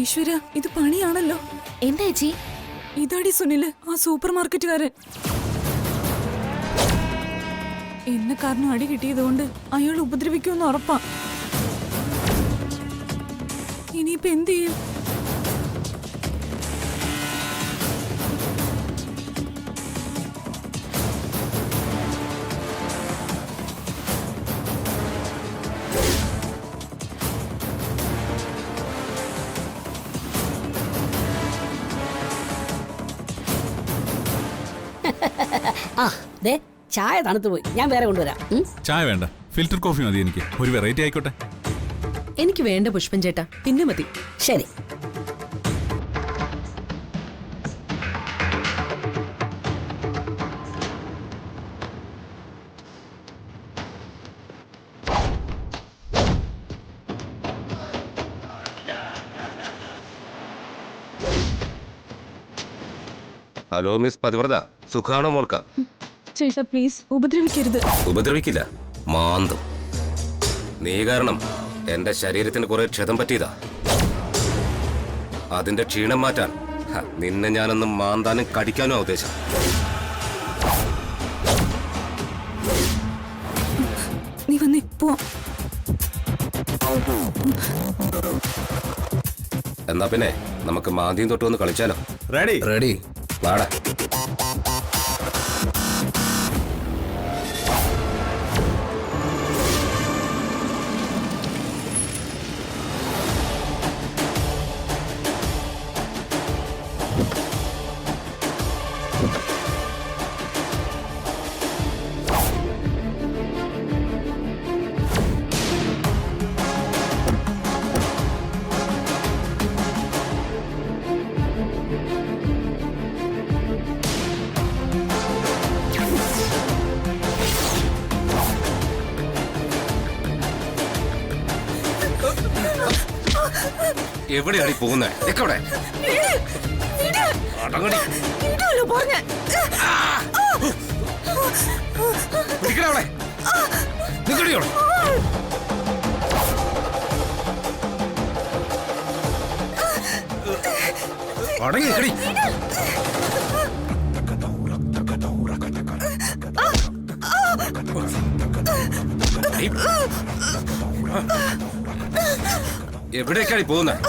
ഈശ്വര, ഇത് പണിയാണല്ലോ. എന്താ ചേച്ചി? ഇതാടി സുനില്, ആ സൂപ്പർ മാർക്കറ്റുകാരൻ. എന്നെ കാരണം അടി കിട്ടിയതുകൊണ്ട് അയാൾ ഉപദ്രവിക്കുമെന്ന് ഉറപ്പാ. ഇനിയിപ്പോ എന്ത് ചെയ്യും? ആ ദേ ചായ തണുത്തു പോയി, ഞാൻ വേറെ കൊണ്ടുവരാം. ചായ വേണ്ട, ഫിൽറ്റർ കോഫി മതി. എനിക്ക് ഒരു വെറൈറ്റി ആയിക്കോട്ടെ. എനിക്ക് വേണ്ട പുഷ്പൻ ചേട്ടാ, പിന്നെ മതി. ശരി. ഹലോ മിസ് പതിവ്രത, സുഖാണോ മോൾക്ക? ചേട്ടാ പ്ലീസ് ഉപദ്രവിക്കരുത്. ഉപദ്രവിക്കില്ല, മാന്തും. നീ കാരണം എന്റെ ശരീരത്തിന് കുറെ ക്ഷതം പറ്റിയതാ. അതിന്റെ ക്ഷീണം മാറ്റാൻ നിന്നെ ഞാനൊന്ന് മാന്താനും കടിക്കാനും ഉദ്ദേശം. നീ വന്ന് പോ. എന്നാ പിന്നെ നമുക്ക് മാന്തിയും തൊട്ട് ഒന്ന് കളിച്ചാലോ? റെഡി റെഡി, വാടാ. എവിടെയാണ് പോകുന്നത്? എവിടേക്കാണ് പോകുന്നത്?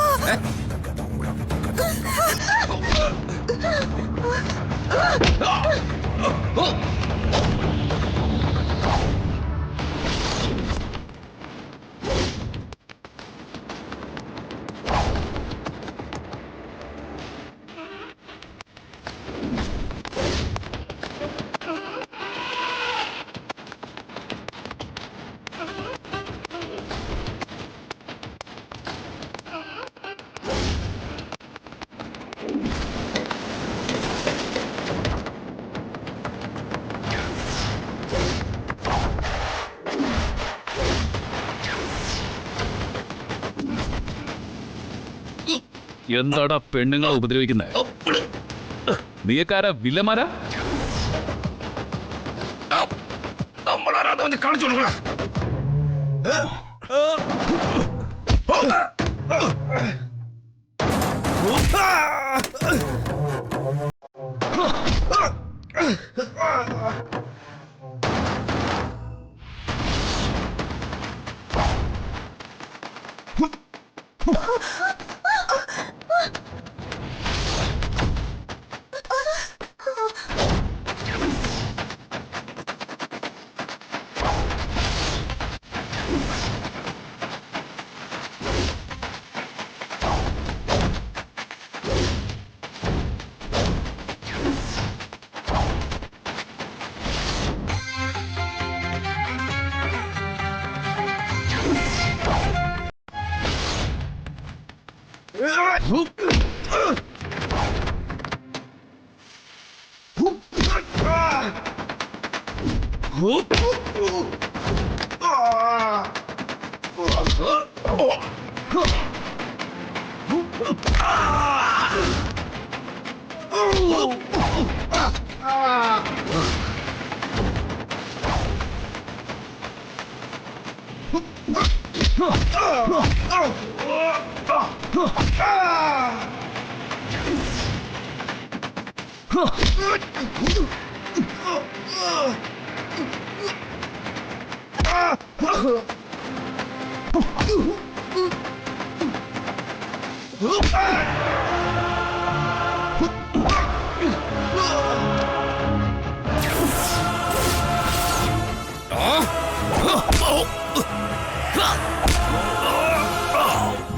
എന്താടാ പെണ്ണുങ്ങളെ ഉപദ്രവിക്കുന്നത്? നീക്കാരാ വില്ലമാരാ?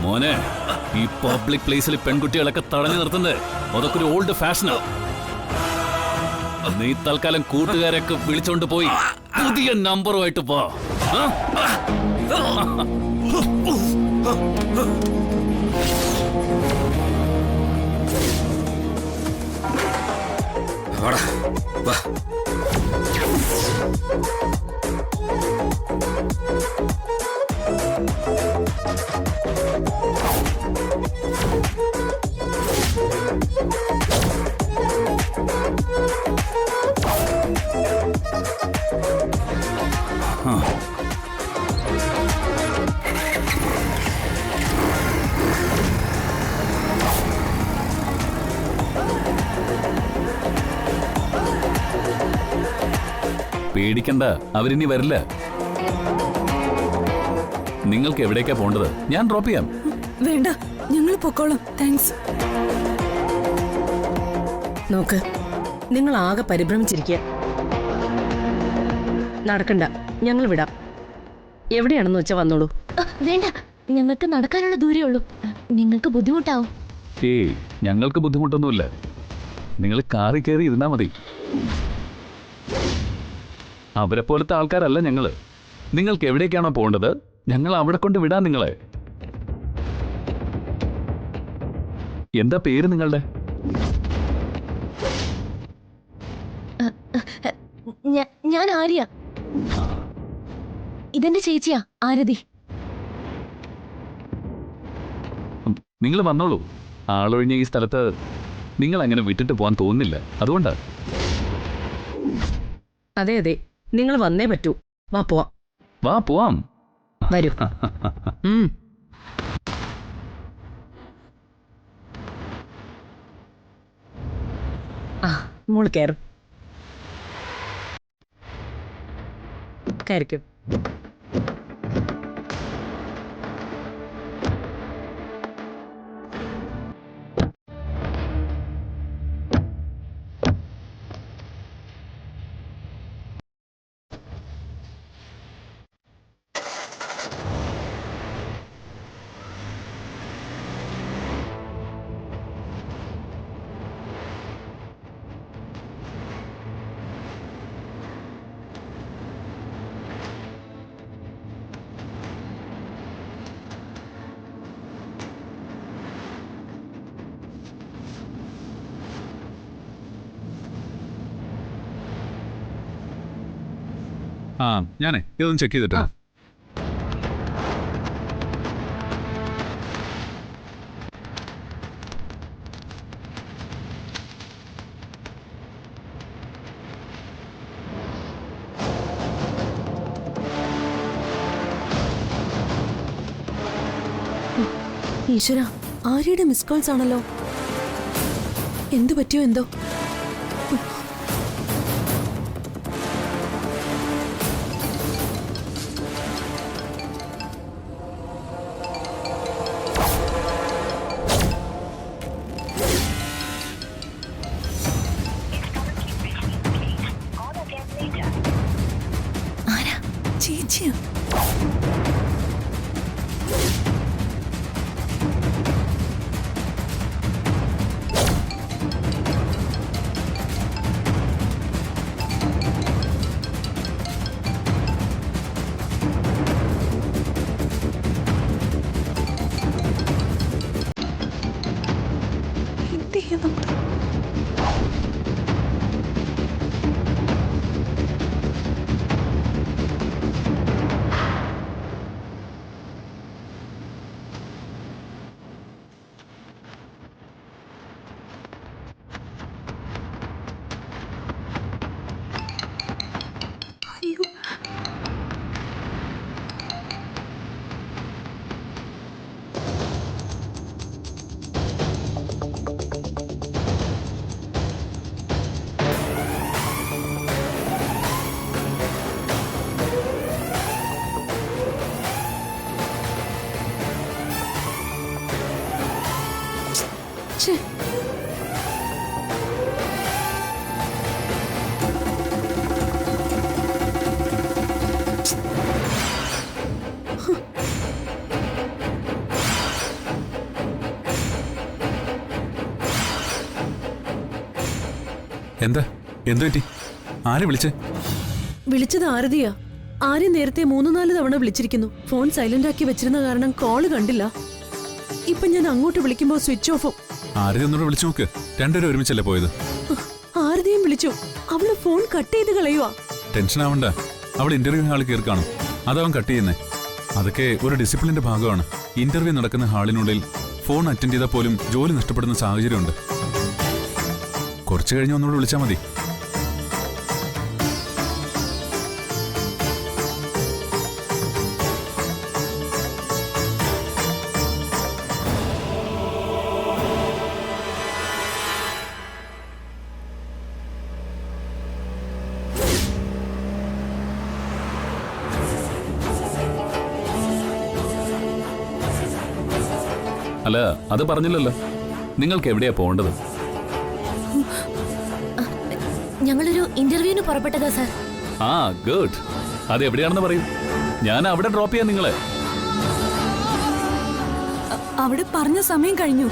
മോനെ, ഈ പബ്ലിക് പ്ലേസിൽ പെൺകുട്ടികളൊക്കെ തടഞ്ഞു നിർത്തുന്നത് അതൊക്കെ ഒരു ഓൾഡ് ഫാഷനാ. നീ തൽക്കാലം കൂട്ടുകാരൊക്കെ വിളിച്ചോണ്ട് പോയി പുതിയ നമ്പറുമായിട്ട് പോ. ആ? വാടാ, വാ. പേടിക്കണ്ട, അവരിനി വരില്ല. നിങ്ങൾക്ക് എവിടേക്കാ പോണ്ടത്? ഞാൻ ഡ്രോപ്പ് ചെയ്യാം. വേണ്ട, ഞങ്ങൾ പൊക്കോളാം. താങ്ക്സ്. നോക്ക്, നിങ്ങൾ ആകെ പരിഭ്രമിച്ചിരിക്കുക. നടക്കണ്ട, ഞങ്ങൾ വിടാം. എവിടെയാണെന്ന് വെച്ചാൽ വന്നോളൂ. വേണ്ട, ഞങ്ങൾക്ക് നടക്കാനുള്ള ദൂരേ ഉള്ളൂ. നിങ്ങൾക്ക് ബുദ്ധിമുട്ടാവും. ഏയ്, ഞങ്ങൾക്ക് ബുദ്ധിമുട്ടൊന്നുമില്ല. നിങ്ങൾ കാറിൽ കയറി ഇരുന്നാ മതി. അവരെ പോലത്തെ ആൾക്കാരല്ല ഞങ്ങള്. നിങ്ങൾക്ക് എവിടേക്കാണോ പോകേണ്ടത്, ഞങ്ങൾ അവിടെ കൊണ്ട് വിടാം നിങ്ങളെ. എന്താ പേര് നിങ്ങളുടെ? ഞാൻ ആര്യ. ഇതെന്റെ ചേച്ചിയാ ആരതി. നിങ്ങൾ വന്നോളൂ. ആളൊഴിഞ്ഞ ഈ സ്ഥലത്ത് നിങ്ങൾ അങ്ങനെ വിട്ടിട്ട് പോകാൻ തോന്നുന്നില്ല. അതുകൊണ്ടാ. അതെ അതെ, നിങ്ങൾ വന്നേ പറ്റൂ. വാ പോവാം. വാ പോവാം. വരൂ. ആ, മോള് കയറും. കയറിക്കും. ആ, ഞാനേ ഇതൊന്ന് ചെക്ക് ചെയ്തിട്ടാ. ഈശ്വര, ആര്യയുടെ മിസ് കോൾസ് ആണല്ലോ. എന്തു പറ്റിയോ എന്തോ. ആരാ? ചേച്ചിയാ? എന്ത് ചെയ്യാ നമ്മള്? എന്താ എന്തു പറ്റി? ആരെ വിളിച്ചേ? വിളിച്ചത് ആരതിയാ. ആരെയും നേരത്തെ 3-4 തവണ വിളിച്ചിരിക്കുന്നു. ഫോൺ സൈലന്റ് ആക്കി വെച്ചിരുന്ന കാരണം കോള് കണ്ടില്ല. ഇപ്പൊ ഞാൻ അങ്ങോട്ട് വിളിക്കുമ്പോ സ്വിച്ച് ഓഫും. ആരതി ഒന്നുകൂടെ വിളിച്ചു നോക്ക്. രണ്ടുപേരും ഒരുമിച്ചല്ലേ പോയത്? ആരതിയും വിളിച്ചു. അവള് ഫോൺ കട്ട് ചെയ്ത് കളയുവാ. ടെൻഷൻ ആവണ്ട. അവൾ ഇന്റർവ്യൂ ഹാളിൽ കയറി കാണും. അതവൻ കട്ട് ചെയ്യുന്നേ. അതൊക്കെ ഒരു ഡിസിപ്ലിന്റെ ഭാഗമാണ്. ഇന്റർവ്യൂ നടക്കുന്ന ഹാളിനുള്ളിൽ ഫോൺ അറ്റൻഡ് ചെയ്താൽ പോലും ജോലി നഷ്ടപ്പെടുന്ന സാഹചര്യമുണ്ട്. കുറച്ചു കഴിഞ്ഞ് ഒന്നുകൂടെ വിളിച്ചാൽ മതി. അല്ല, അത് പറഞ്ഞില്ലല്ലോ. നിങ്ങൾക്ക് എവിടെയാ പോകേണ്ടത്? ഞങ്ങളൊരു ഇന്റർവ്യൂവിന് പുറപ്പെട്ടതാ സാർ. ആ, ഗുഡ്. അത് എവിടെയാണെന്ന് പറയൂ. ഞാൻ അവിടെ ഡ്രോപ്പ് ചെയ്യാം നിങ്ങളെ. അവിടെ പറഞ്ഞ സമയം കഴിഞ്ഞു.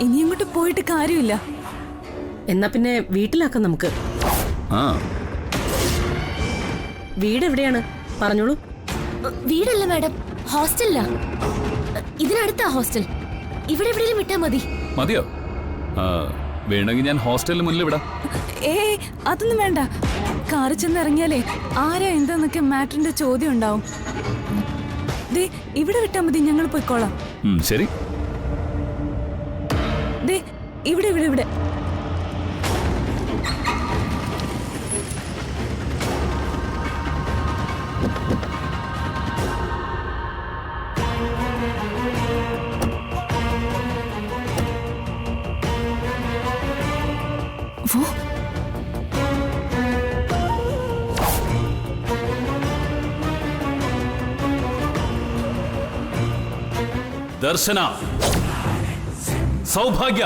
ഇനി അങ്ങോട്ട് പോയിട്ട് കാര്യമില്ല. എന്നാ പിന്നെ വീട്ടിലാക്കാം നമുക്ക്. ആ, വീട് എവിടെയാണ് പറഞ്ഞോളൂ. വീടല്ല മാഡം, ഹോസ്റ്റലിലാ. ഇതിനടുത്താ ഹോസ്റ്റൽ. ഇവിടെ എവിടെയും വിട്ടാ മതി. മതിയോ? വേണമെങ്കിൽ ഞാൻ ഹോസ്റ്റലിന് മുന്നിൽ വിടാം. അതൊന്നും വേണ്ട. കാറിൽ ചെന്ന് ഇറങ്ങിയാലേ ആരാ എന്താന്നൊക്കെ മാറ്ററിന്റെ ചോദ്യം ഉണ്ടാവും. ദേ ഇവിടെ വിട്ടാ മതി, ഞങ്ങൾ പോയിക്കോളാം. ശരി. ദേ ഇവിടെ ഇവിടെ ഇവിടെ. ദർശന, സൗഭാഗ്യ,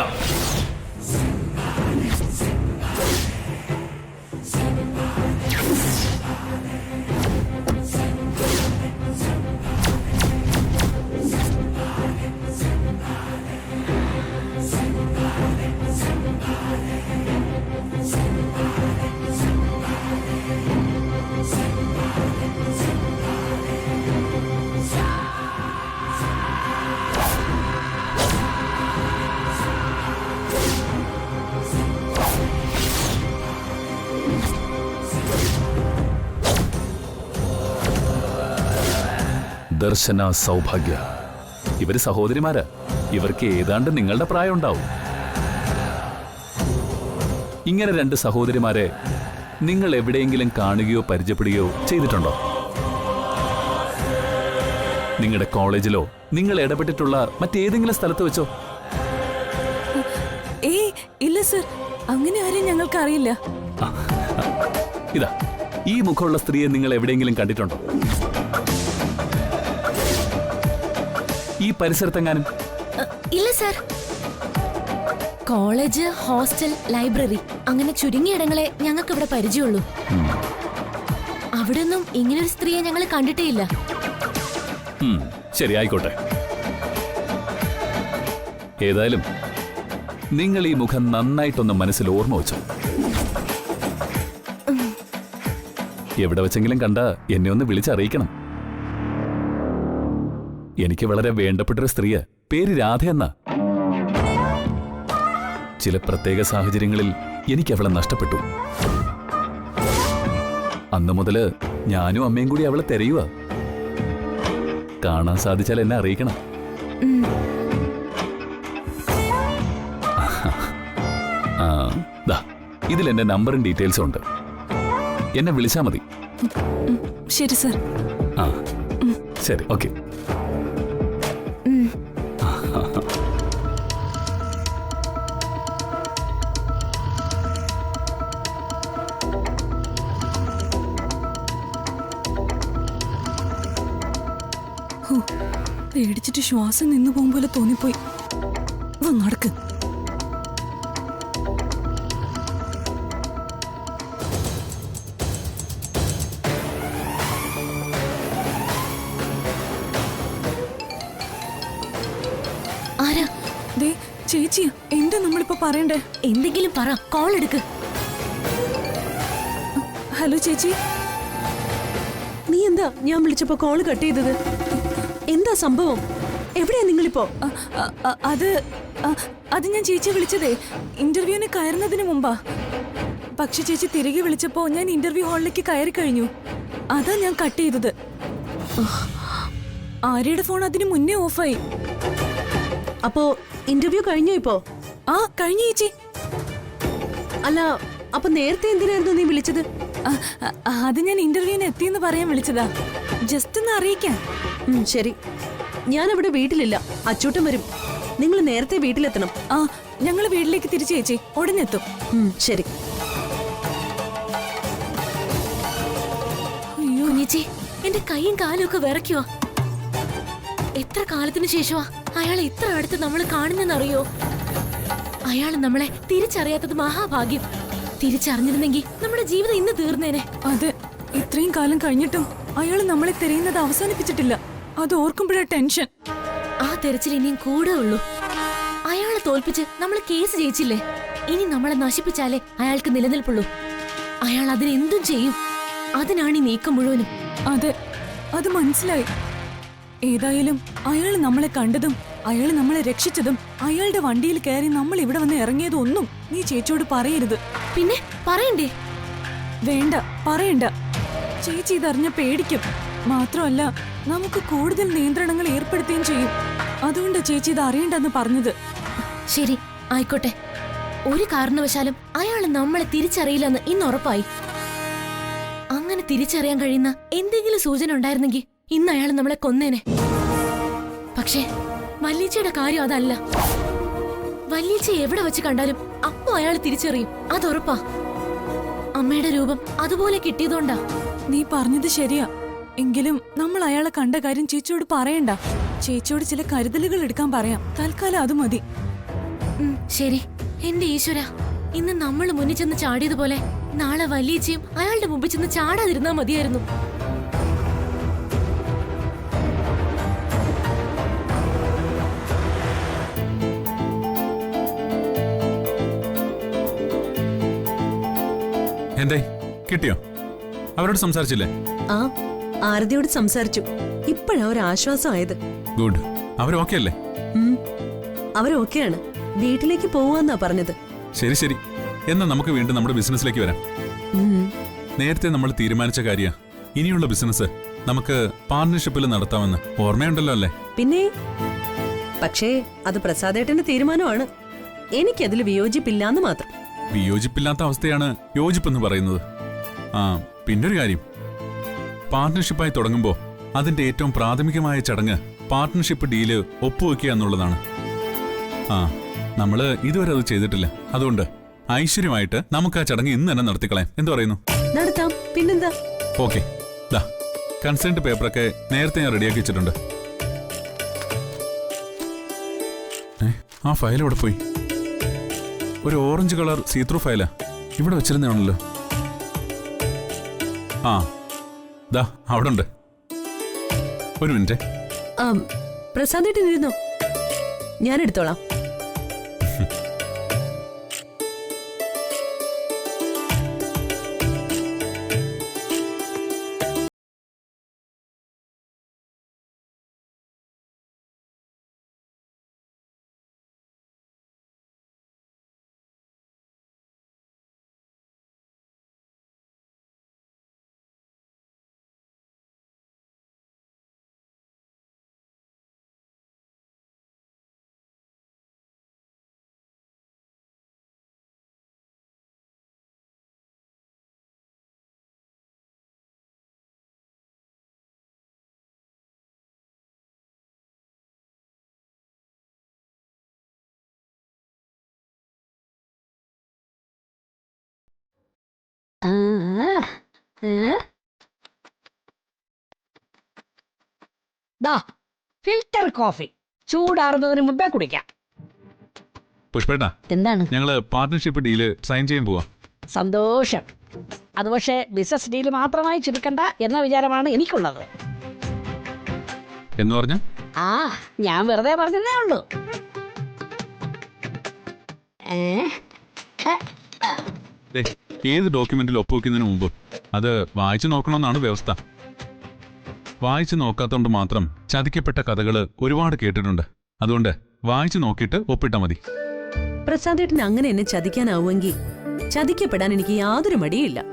ദർശന, സൗഭാഗ്യ. ഇവര് സഹോദരിമാരാ. ഇവർക്ക് ഏതാണ്ട് നിങ്ങളുടെ പ്രായം ഉണ്ടാവും. ഇങ്ങനെ 2 സഹോദരിമാരെ നിങ്ങൾ എവിടെയെങ്കിലും കാണുകയോ പരിചയപ്പെടുകയോ ചെയ്തിട്ടുണ്ടോ? നിങ്ങളുടെ കോളേജിലോ നിങ്ങൾ ഇടപെട്ടിട്ടുള്ള മറ്റേതെങ്കിലും സ്ഥലത്ത് വെച്ചോ? ഇല്ല സർ, അങ്ങനെ ആരും ഞങ്ങൾക്ക് അറിയില്ല. ഇതാ, ഈ മുഖമുള്ള സ്ത്രീയെ നിങ്ങൾ എവിടെയെങ്കിലും കണ്ടിട്ടുണ്ടോ? ഈ പരിസരത്തെങ്ങാനും? ഇല്ല സാർ. കോളേജ്, ഹോസ്റ്റൽ, ലൈബ്രറി അങ്ങനെ ചുരുങ്ങിയ ഇടങ്ങളെ ഞങ്ങൾക്ക് ഇവിടെ പരിചയമുള്ളൂ. അവിടെ ഒന്നും ഇങ്ങനൊരു സ്ത്രീയെ ഞങ്ങൾ കണ്ടിട്ടേ ഇല്ല. ശരി, ആയിക്കോട്ടെ. ഏതായാലും നിങ്ങൾ ഈ മുഖം നന്നായിട്ടൊന്ന് മനസ്സിൽ ഓർമ്മ വെച്ചു. എവിടെ വെച്ചെങ്കിലും കണ്ട എന്നെ ഒന്ന് വിളിച്ചറിയിക്കണം. എനിക്ക് വളരെ വേണ്ടപ്പെട്ടൊരു സ്ത്രീയ. പേര് രാധയെന്നാ. ചില പ്രത്യേക സാഹചര്യങ്ങളിൽ എനിക്ക് അവളെ നഷ്ടപ്പെട്ടു. അന്നു മുതല് ഞാനും അമ്മയും കൂടി അവളെ തിരയുക. കാണാൻ സാധിച്ചാൽ എന്നെ അറിയിക്കണം. ഇതിൽ എന്റെ നമ്പറും ഡീറ്റെയിൽസും ഉണ്ട്. എന്നെ വിളിച്ചാ മതി. ശരി സർ. ആ ശരി, ഓക്കെ. പേടിച്ചിട്ട് ശ്വാസം നിന്നു പോകും പോലെ തോന്നിപ്പോയി. നടക്ക്. ചേച്ചി എന്താ നമ്മളിപ്പോ പറയണ്ടേ? എന്തെങ്കിലും പറ, കോൾ എടുക്ക്. ഹലോ ചേച്ചി. നീ എന്താ ഞാൻ വിളിച്ചപ്പോ കോള് കട്ട് ചെയ്തത്? എന്താ സംഭവം? എവിടെയാ നിങ്ങളിപ്പോ? അത് ഞാൻ ചേച്ചി വിളിച്ചതേ ഇന്റർവ്യൂവിന് കയറുന്നതിന് മുമ്പാ. പക്ഷെ ചേച്ചി തിരികെ വിളിച്ചപ്പോ ഞാൻ ഇന്റർവ്യൂ ഹാളിലേക്ക് കയറി കഴിഞ്ഞു. അതാ ഞാൻ കട്ട് ചെയ്തത്. ആര്യയുടെ ഫോൺ അതിന് മുന്നേ ഓഫായി. അപ്പോ ഇന്റർവ്യൂ കഴിഞ്ഞോ ഇപ്പോ? ആ കഴിഞ്ഞു ചേച്ചി. അല്ല, അപ്പൊ നേരത്തെ എന്തിനായിരുന്നു നീ വിളിച്ചത്? അത് ഞാൻ ഇന്റർവ്യൂവിന് എത്തിയെന്ന് പറയാൻ വിളിച്ചതാ, ജസ്റ്റ് ഒന്ന് അറിയിക്കാൻ. ശരി, ഞാൻ അവിടെ വീട്ടിലില്ല, അച്ചൂട്ടൻ വരും. നിങ്ങൾ നേരത്തെ വീട്ടിലെത്തണം. ആ ഞങ്ങള് വീട്ടിലേക്ക് തിരിച്ചു ചേച്ചി, ഉടനെത്തും. ശരി. കുഞ്ഞേച്ചി, എന്റെ കൈയും കാലും ഒക്കെ വിറയ്ക്കുവാ. എത്ര കാലത്തിന് ശേഷമാ അയാളെ ഇത്ര അടുത്ത് നമ്മൾ കാണുന്നെന്നറിയോ? അയാൾ നമ്മളെ തിരിച്ചറിയാത്തത് മഹാഭാഗ്യം. തിരിച്ചറിഞ്ഞിരുന്നെങ്കിൽ നമ്മുടെ ജീവിതം ഇന്ന് തീർന്നേനെ. അതെ, ഇത്രയും കാലം കഴിഞ്ഞിട്ടും അയാൾ നമ്മളെ തിരയുന്നത് അവസാനിപ്പിച്ചിട്ടില്ല. അത് ഓർക്കുമ്പോഴാ ടെൻഷൻ. ആ തെരച്ചിൽ ഇനിയും കൂടെ ഉള്ളൂ. അയാളെ തോൽപ്പിച്ച് നമ്മൾ കേസ് ജയിച്ചില്ലേ? ഇനി നമ്മളെ നശിപ്പിച്ചാലേ അയാൾക്ക് നിലനിൽപ്പുള്ളൂ. അയാൾ അതിനെന്തും ചെയ്യും. അതിനാണ് ഈ നീക്കം മുഴുവനും. അതെ, അത് മനസ്സിലായി. ഏതായാലും അയാൾ നമ്മളെ കണ്ടതും അയാൾ നമ്മളെ രക്ഷിച്ചതും അയാളുടെ വണ്ടിയിൽ കയറി നമ്മൾ ഇവിടെ വന്ന് ഇറങ്ങിയതും ഒന്നും നീ ചേച്ചിയോട് പറയരുത്. പിന്നെ പറയണ്ടേ? വേണ്ട, പറയണ്ട. ചേച്ചി ഇതറിഞ്ഞ പേടിക്കും. മാത്രമല്ല നമുക്ക് കൂടുതൽ നിയന്ത്രണങ്ങൾ ഏർപ്പെടുത്തുകയും ചെയ്യും. അതുകൊണ്ട് ചേച്ചി ഇത് അറിയണ്ടെന്ന് പറഞ്ഞത്. ശരി, ആയിക്കോട്ടെ. ഒരു കാരണവശാലും അയാൾ നമ്മളെ തിരിച്ചറിയില്ലെന്ന് ഇന്ന് ഉറപ്പായി. അങ്ങനെ തിരിച്ചറിയാൻ കഴിയുന്ന എന്തെങ്കിലും സൂചന ഉണ്ടായിരുന്നെങ്കിൽ ഇന്ന് അയാൾ നമ്മളെ കൊന്നേനെ. പക്ഷേ വല്യച്ചയുടെ കാര്യം അതല്ല. വല്യച്ച എവിടെ വെച്ച് കണ്ടാലും അപ്പൊ അയാൾ തിരിച്ചറിയും, അതുറപ്പാ. അമ്മയുടെ രൂപം അതുപോലെ കിട്ടിയതുകൊണ്ടാ. നീ പറഞ്ഞത് ശരിയാ. എങ്കിലും നമ്മൾ അയാളെ കണ്ട കാര്യം ചേച്ചിയോട് പറയണ്ട. ചേച്ചിയോട് ചില കരുതലുകൾ എടുക്കാൻ പറയാം. തൽക്കാലം അത് മതി. ശരി. എന്റെ ഈശ്വര, ഇന്ന് നമ്മൾ മുന്നിൽ ചെന്ന് ചാടിയതുപോലെ നാളെ വല്യച്ചയും അയാളുടെ മുമ്പിൽ ചെന്ന് ചാടാതിരുന്നാ മതിയായിരുന്നു. എന്തേ കിട്ടിയോ? അവരോട് സംസാരിച്ചില്ലേ? ആ, ആരതിയോട് സംസാരിച്ചു. ഇപ്പോഴാ ഒരു ആശ്വാസമായത്. ഗുഡ്. അവർ ഓക്കെ അല്ലേ? അവരൊക്കെയാണ്. വീട്ടിലേക്ക് പോവാന്നാ പറഞ്ഞത്. ശരി ശരി, എന്നാ നമുക്ക് വീണ്ടും നമ്മുടെ ബിസിനസ്സിലേക്ക് വരാം. നേരത്തെ നമ്മൾ തീരുമാനിച്ച കാര്യ ഇനിയുള്ള ബിസിനസ് നമുക്ക് പാർട്ണർഷിപ്പിൽ നടത്താമെന്ന് ഓർമ്മയുണ്ടല്ലോ അല്ലേ? പിന്നെ, പക്ഷേ അത് പ്രസാദേട്ടന്റെ തീരുമാനമാണ്. എനിക്കതിൽ വിയോജിപ്പില്ലാന്ന് മാത്രം. വിയോജിപ്പില്ലാത്ത അവസ്ഥയാണ് യോജിപ്പെന്ന് പറയുന്നത്. ആ, പിന്നൊരു കാര്യം, പാർട്ട്ണർഷിപ്പായി തുടങ്ങുമ്പോൾ അതിന്റെ ഏറ്റവും പ്രാഥമികമായ ചടങ്ങ് പാർട്ട്ണർഷിപ്പ് ഡീല് ഒപ്പുവെക്കുക എന്നുള്ളതാണ്. ആ, നമ്മള് ഇതുവരെ അത് ചെയ്തിട്ടില്ല. അതുകൊണ്ട് ഐശ്വര്യമായിട്ട് നമുക്ക് ആ ചടങ്ങ് ഇന്ന് തന്നെ നടത്തിക്കളയാം. എന്ത് പറയുന്നു? നടത്താം, പിന്നെന്താ. ഓക്കെ, ദാ കൺസെന്റ് പേപ്പറൊക്കെ നേരത്തെ ഞാൻ റെഡിയാക്കി വെച്ചിട്ടുണ്ട്. ആ ഫയൽ ഇവിടെ പോയി. ഒരു ഓറഞ്ച് കളർ സീത്രൂ ഫയലാ. ഇവിടെ വെച്ചിരുന്നാണല്ലോ. ആ, ദാ അവിടെ ഉണ്ട്. ഒരു മിനിറ്റ്. പ്രസാദേട്ടൻ ഇരുന്നോ, ഞാൻ എടുത്തോളാം. ഫിൽറ്റർ കോഫി ചൂടാറുന്നതിന് മുമ്പേ കുടിക്കാം. പുഷ്പേട്ടാ, എന്താണ്? ഞങ്ങള് പാർട്ട്ണർഷിപ്പ് ഡീല് സൈൻ ചെയ്യാൻ പോവാ. സന്തോഷം. അത് പക്ഷേ ബിസിനസ് ഡീൽ മാത്രമായി ചുരുക്കണ്ട എന്ന വിചാരമാണ് എനിക്കുള്ളത്. എന്ന് പറഞ്ഞ ആ, ഞാൻ വെറുതെ പറഞ്ഞതേ ഉള്ളൂ. ദേ, ഏത് ഡോക്യുമെന്റിൽ ഒപ്പുവെക്കുന്നതിന് മുമ്പ് അത് വായിച്ചു നോക്കണമെന്നാണ് വ്യവസ്ഥ. വായിച്ചു നോക്കാത്തതുകൊണ്ട് മാത്രം ചതിക്കപ്പെട്ട കഥകൾ ഒരുപാട് കേട്ടിട്ടുണ്ട്. അതുകൊണ്ട് വായിച്ചു നോക്കിയിട്ട് ഒപ്പിട്ടാ മതി. പ്രസാദേട്ടന് അങ്ങനെ എന്നെ ചതിക്കാനാവുമെങ്കിൽ ചതിക്കപ്പെടാൻ എനിക്ക് യാതൊരു മടിയില്ല.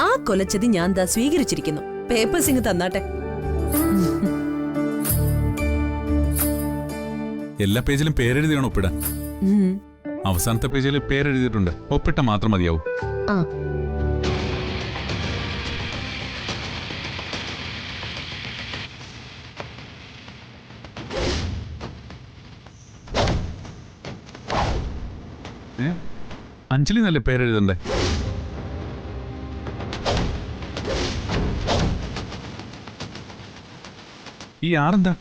ആ കൊലച്ചതി ഞാൻ ദാ സ്വീകരിച്ചിരിക്കുന്നു. പേപ്പേഴ്സ് ഇങ്ങ് തന്നാട്ടെ. എല്ലാ പേജിലും പേരെഴുതിയാണ് ഒപ്പിടാൻ. അവസാനത്തെ പേജിൽ പേരെഴുതിയിട്ടുണ്ട്. ഒപ്പിട്ട മാത്രം മതിയാവും. ആ അഞ്ജലി നല്ല പേരെഴുതണ്ടേ? ഈ ആറെന്താ?